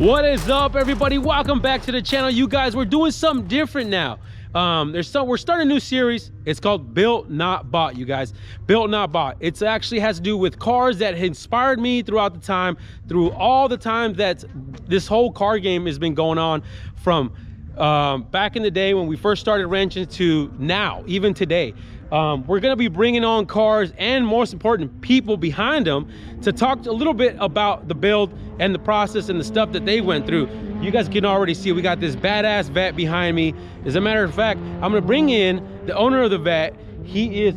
What is up, everybody? Welcome back to the channel. You guys, we're doing something different now. We're starting a new series. It's called Built Not Bought, you guys. Built Not Bought. It actually has to do with cars that inspired me throughout the time, through all the time that this whole car game has been going on, from back in the day when we first started wrenching to now, even today. We're gonna be bringing on cars and, most important, people behind them to talk a little bit about the build and the process and the stuff that they went through. You guys can already see we got this badass Vette behind me. As a matter of fact, I'm gonna bring in the owner of the Vette. He is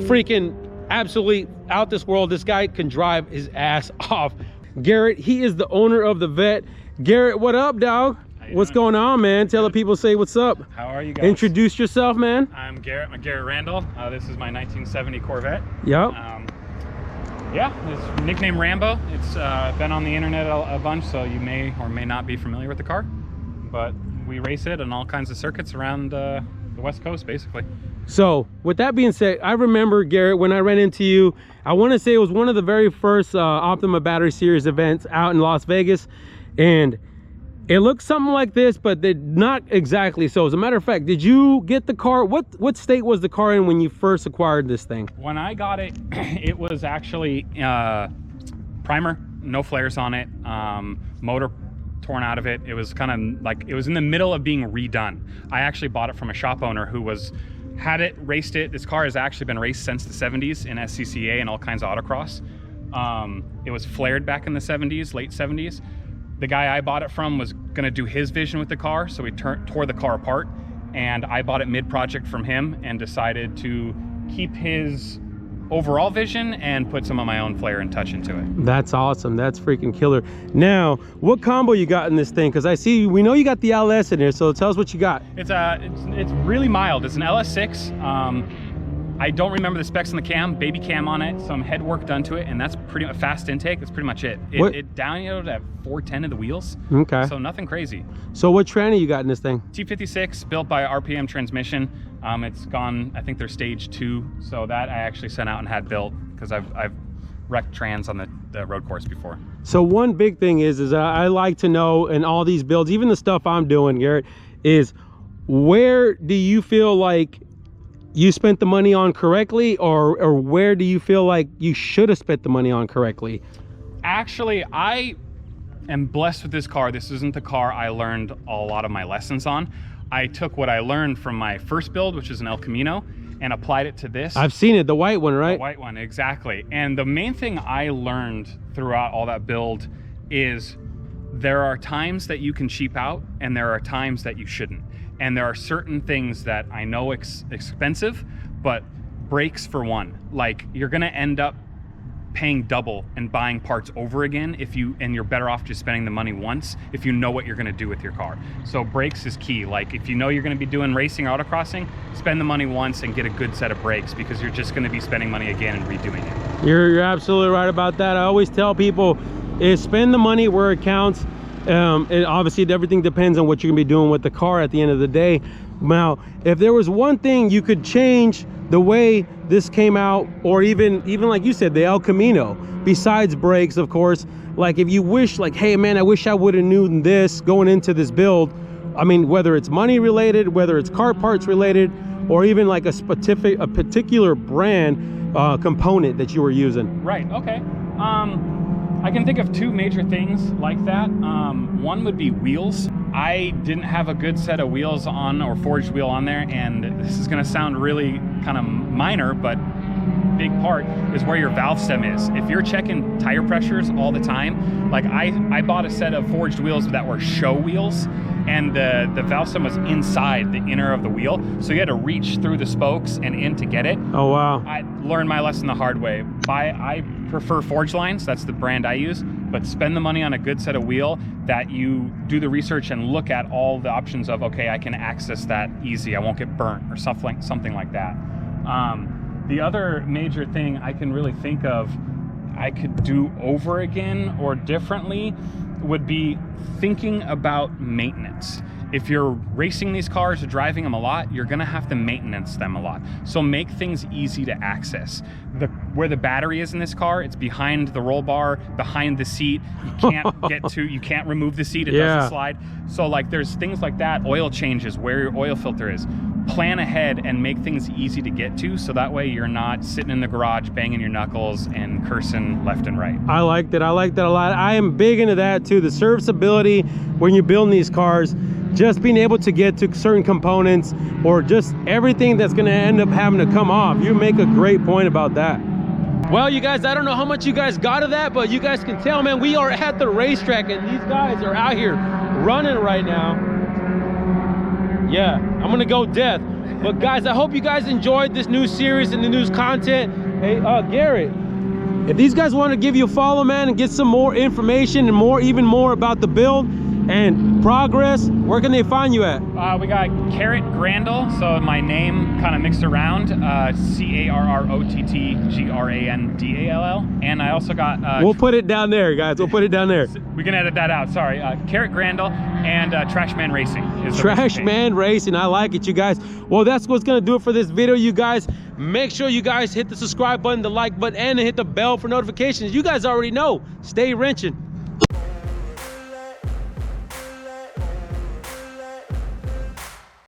freaking absolutely out this world. This guy can drive his ass off. Garrett, he is the owner of the Vette. Garrett, what up, dog? What's going on, man? Tell the people, say what's up. How are you guys? Introduce yourself, man. I'm Garrett. I'm Garrett Randall. This is my 1970 Corvette. Yep. Yeah, it's nicknamed Rambo. It's been on the internet a bunch, so you may or may not be familiar with the car. But we race it on all kinds of circuits around the West Coast, basically. So, with that being said, I remember, Garrett, when I ran into you, I want to say it was one of the very first Optima Battery Series events out in Las Vegas. And it looks something like this, but they're not exactly so. As a matter of fact, did you get the car? What state was the car in when you first acquired this thing? When I got it, it was actually primer, no flares on it, motor torn out of it. It was kind of like, it was in the middle of being redone. I actually bought it from a shop owner who had it, raced it. This car has actually been raced since the 70s in SCCA and all kinds of autocross. It was flared back in the 70s, late 70s. The guy I bought it from was gonna do his vision with the car, so we tore the car apart, and I bought it mid-project from him and decided to keep his overall vision and put some of my own flair and touch into it. That's awesome. That's freaking killer. Now, what combo you got in this thing? Because we know you got the LS in there, so tell us what you got. It's really mild. It's an LS6. I don't remember the specs on the cam, baby cam on it, some head work done to it, and that's pretty much fast intake. That's pretty much it. It downhilled at 410 of the wheels. Okay. So nothing crazy. So what tranny you got in this thing? T56, built by RPM Transmission. It's gone, I think they're stage 2. So that I actually sent out and had built because I've wrecked trans on the road course before. So one big thing is I like to know in all these builds, even the stuff I'm doing, Garrett, is where do you feel like you spent the money on correctly, or where do you feel like you should have spent the money on correctly? Actually, I am blessed with this car. This isn't the car I learned a lot of my lessons on. I took what I learned from my first build, which is an El Camino, and applied it to this. I've seen it, the white one, right? The white one, exactly. And the main thing I learned throughout all that build is there are times that you can cheap out and there are times that you shouldn't. And there are certain things that I know expensive, but brakes for one. Like, you're gonna end up paying double and buying parts over again and you're better off just spending the money once if you know what you're gonna do with your car. So brakes is key. Like, if you know you're gonna be doing racing or autocrossing, spend the money once and get a good set of brakes, because you're just gonna be spending money again and redoing it. You're absolutely right about that. I always tell people is spend the money where it counts. And obviously everything depends on what you're gonna be doing with the car at the end of the day. Now, if there was one thing you could change the way this came out, or even like you said, the El Camino, besides brakes, of course, like if you wish, like, hey man, I wish I would have known this going into this build. I mean, whether it's money related, whether it's car parts related, or even like a particular brand component that you were using. Right, okay. I can think of two major things like that. One would be wheels. I didn't have a good set of wheels on, or forged wheel on there, and this is gonna sound really kind of minor, but big part is where your valve stem is. If you're checking tire pressures all the time, like I bought a set of forged wheels that were show wheels, and the valve stem was inside the inner of the wheel, so you had to reach through the spokes and in to get it. Oh wow. I learned my lesson the hard way. I prefer Forge Lines, that's the brand I use, but spend the money on a good set of wheel that you do the research and look at all the options of, okay, I can access that easy, I won't get burnt, or something like that. The other major thing I can really think of I could do over again or differently would be thinking about maintenance. if you're racing these cars or driving them a lot, you're gonna have to maintenance them a lot. So make things easy to access. Where the battery is in this car, it's behind the roll bar, behind the seat. You can't you can't remove the seat, it doesn't slide. So like there's things like that, oil changes, where your oil filter is. Plan ahead and make things easy to get to, so that way you're not sitting in the garage banging your knuckles and cursing left and right. I like that a lot. I am big into that too, the serviceability when you're building these cars. Just being able to get to certain components or just everything that's going to end up having to come off. You make a great point about that. Well, you guys, I don't know how much you guys got of that, but you guys can tell, man, we are at the racetrack and these guys are out here running right now. Yeah, I'm going to go death. But guys, I hope you guys enjoyed this new series and the new content. Hey, Garrett, if these guys want to give you a follow, man, and get some more information and even more about the build and progress, where can they find you at? We got CARROTTGRANDALL, so my name kind of mixed around, CARROTTGRANDALL, and I also got we'll put it down there, guys. We'll put it down there. We can edit that out, sorry. CARROTTGRANDALL and Trashman Racing is Trashman Racing, I like it, you guys. Well, that's what's gonna do it for this video, you guys. Make sure you guys hit the subscribe button, the like button, and hit the bell for notifications. You guys already know. Stay wrenching.